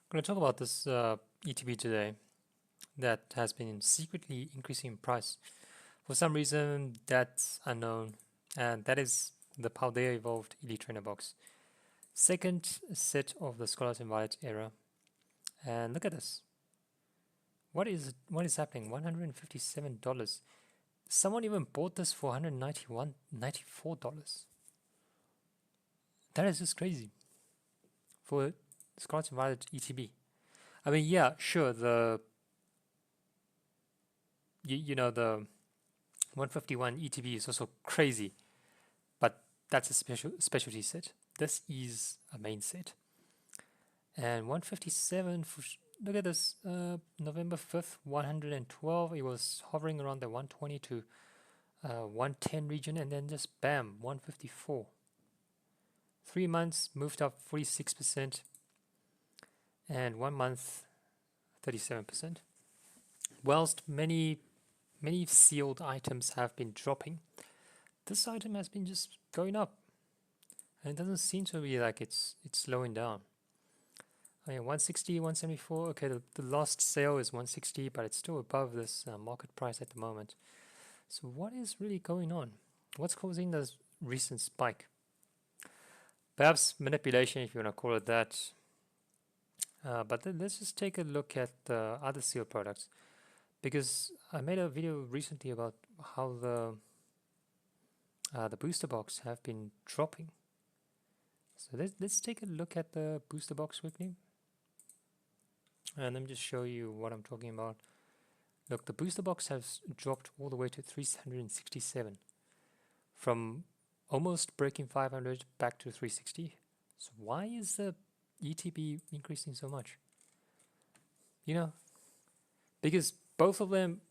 going to talk about this ETB today that has been secretly increasing in price. For some reason that's unknown, and that is the Paldea Evolved Elite Trainer box. Second set of the Scarlet and Violet era. And look at this. What is happening? $157. Someone even bought this for $194. That is just crazy for Scarlet and Violet ETB. I mean, yeah, sure, the 151 ETB is also crazy, but that's a specialty set. This is a main set. And 157 for look at this, November 5th, 112. It was hovering around the 120 to 110 region, and then just bam, 154. 3 months moved up 46%, and 1 month 37%. Whilst many sealed items have been dropping, this item has been just going up, and it doesn't seem to be like it's slowing down. I mean, 160, 174. Okay, the last sale is 160, but it's still above this market price at the moment. So what is really going on? What's causing this recent spike? Perhaps manipulation, if you want to call it that. But let's just take a look at the other sealed products, because I made a video recently about how the booster box have been dropping. So let's take a look at the booster box quickly. And let me just show you what I'm talking about. Look, the booster box has dropped all the way to 367 from almost breaking 500 back to 360. So why is the ETB increasing so much? Because both of them,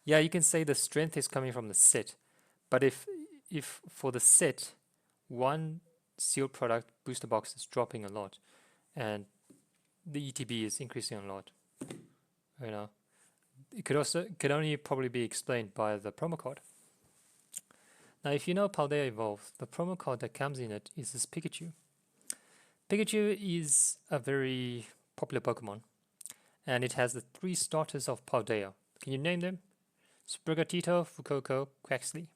yeah, you can say the strength is coming from the set, but if for the set, one sealed product booster box is dropping a lot, and the ETB is increasing a lot, it could only probably be explained by the promo code. Now, if you know Paldea Evolved, the promo code that comes in it is this Pikachu. Pikachu is a very popular Pokemon, and it has the 3 starters of Paldea. Can you name them? Sprigatito, Fuecoco, Quaxley.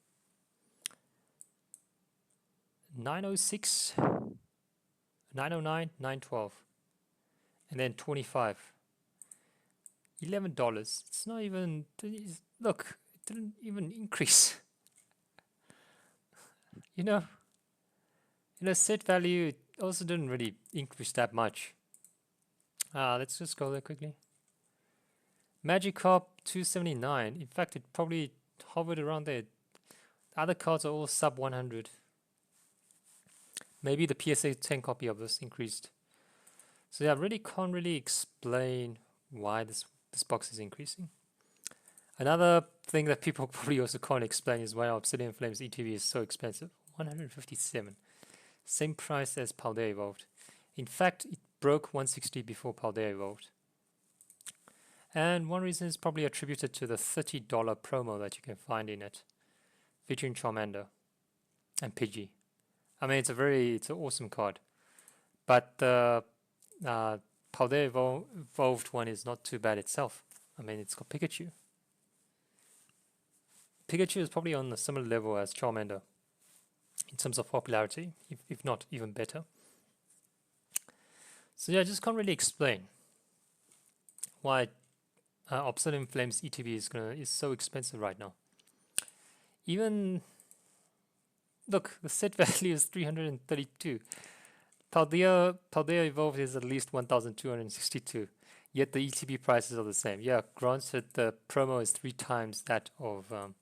906, 909, 912, and then 25. $11. It's not even, look, it didn't even increase. Set value, it also didn't really increase that much. Let's just go there quickly. Magikarp 279. In fact, it probably hovered around there. The other cards are all sub 100. Maybe the PSA 10 copy of this increased. So yeah, I really can't really explain why this box is increasing. Another thing that people probably also can't explain is why Obsidian Flames ETB is so expensive. 157. Same price as Paldea Evolved. In fact, it broke 160 before Paldea Evolved. And one reason is probably attributed to the $30 promo that you can find in it, featuring Charmander and Pidgey. I mean, it's an awesome card, but the Paldea Evolved one is not too bad itself. I mean, it's got Pikachu. Pikachu is probably on a similar level as Charmander in terms of popularity, if not even better. So yeah, I just can't really explain why Obsidian Flames ETB is so expensive right now. Even look, the set value is 332. Paldea Evolved is at least 1,262. Yet the ETB prices are the same. Yeah, granted the promo is 3 times that of the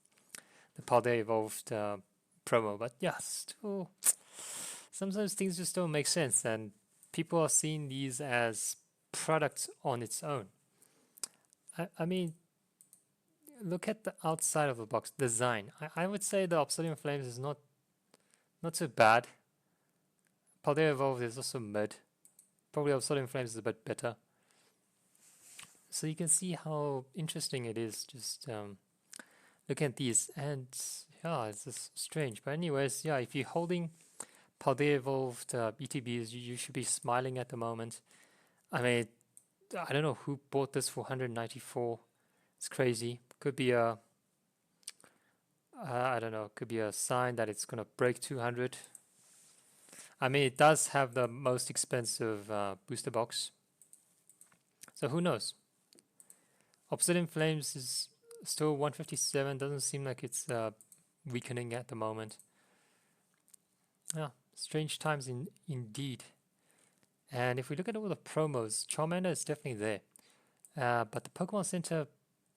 Paldea Evolved promo, but yeah, still, sometimes things just don't make sense, and people are seeing these as products on its own. I mean, look at the outside of the box design. I would say the Obsidian Flames is not so bad. Paldea Evolved is also mid. Probably Obsidian Flames is a bit better. So you can see how interesting it is. Just look at these, and yeah, it's just strange. But anyways, yeah, if you're holding Paldea Evolved ETBs, you should be smiling at the moment. I mean, I don't know who bought this for 194. It's crazy. Could be a, I don't know, could be a sign that it's gonna break 200. I mean, it does have the most expensive booster box. So who knows? Obsidian Flames is still 157. Doesn't seem like it's weakening at the moment. Yeah, strange times indeed. And if we look at all the promos, Charmander is definitely there. But the Pokemon Center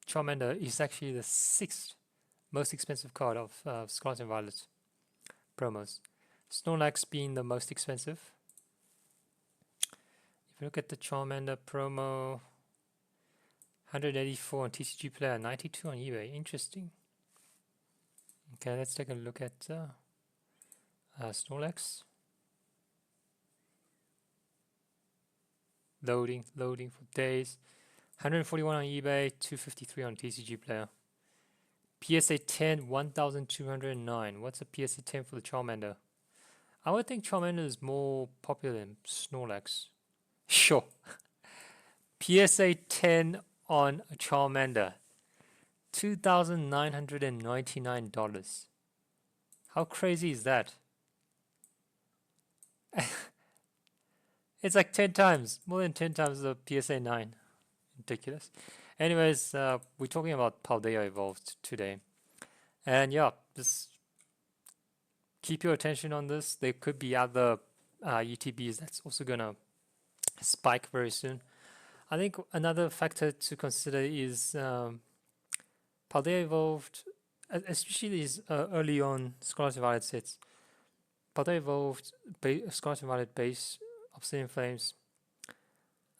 Charmander is actually the 6th most expensive card of Scarlet and Violet promos. Snorlax being the most expensive. If you look at the Charmander promo, 184 on TCG Player, 92 on eBay. Interesting. Okay, let's take a look at Snorlax. Loading for days. 141 on eBay, 253 on TCG Player. PSA 10, 1,209. What's a PSA 10 for the Charmander? I would think Charmander is more popular than Snorlax. Sure. PSA 10 on a Charmander. $2,999. How crazy is that? It's like 10 times, more than 10 times the PSA 9. Ridiculous. Anyways, we're talking about Paldea Evolved today. And yeah, just keep your attention on this. There could be other ETBs that's also going to spike very soon. I think another factor to consider is Paldea Evolved, especially these early on Scarlet and Violet sets. Paldea Evolved, Scarlet and Violet base, Obsidian Flames,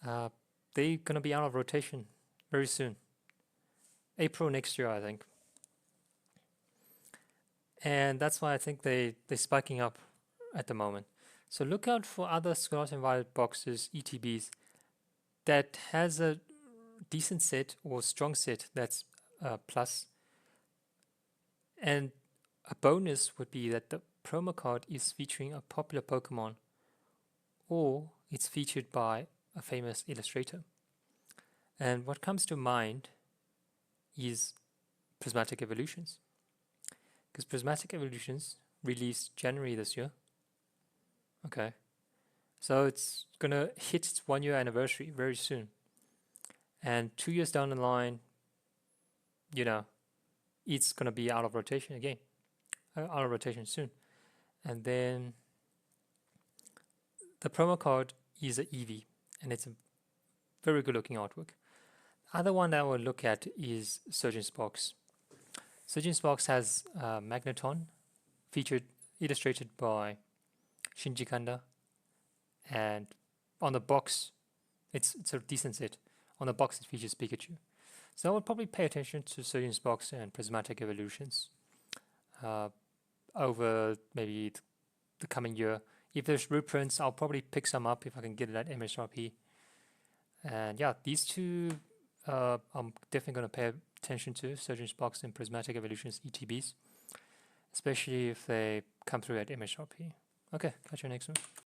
they're going to be out of rotation very soon. April next year, I think. And that's why I think they're spiking up at the moment. So look out for other Scarlet and Violet boxes, ETBs, that has a decent set or strong set that's plus. And a bonus would be that the promo card is featuring a popular Pokemon, or it's featured by a famous illustrator. And what comes to mind is Prismatic Evolutions. Because Prismatic Evolutions released January this year. Okay. So it's going to hit its 1 year anniversary very soon. And 2 years down the line, you know, it's going to be out of rotation again. Out of rotation soon. And then the promo card is an Eevee. And it's a very good looking artwork. Other one that I will look at is Surgeon's Box. Surgeon's Box has Magneton, illustrated by Shinji Kanda, and on the box, it's a decent set. On the box, it features Pikachu. So I would probably pay attention to Surgeon's Box and Prismatic Evolutions over maybe the coming year. If there's reprints, I'll probably pick some up if I can get it at MSRP. And yeah, these two I'm definitely going to pay attention to, Surgeon's Box and Prismatic Evolutions ETBs, especially if they come through at MSRP. Okay, catch you next one.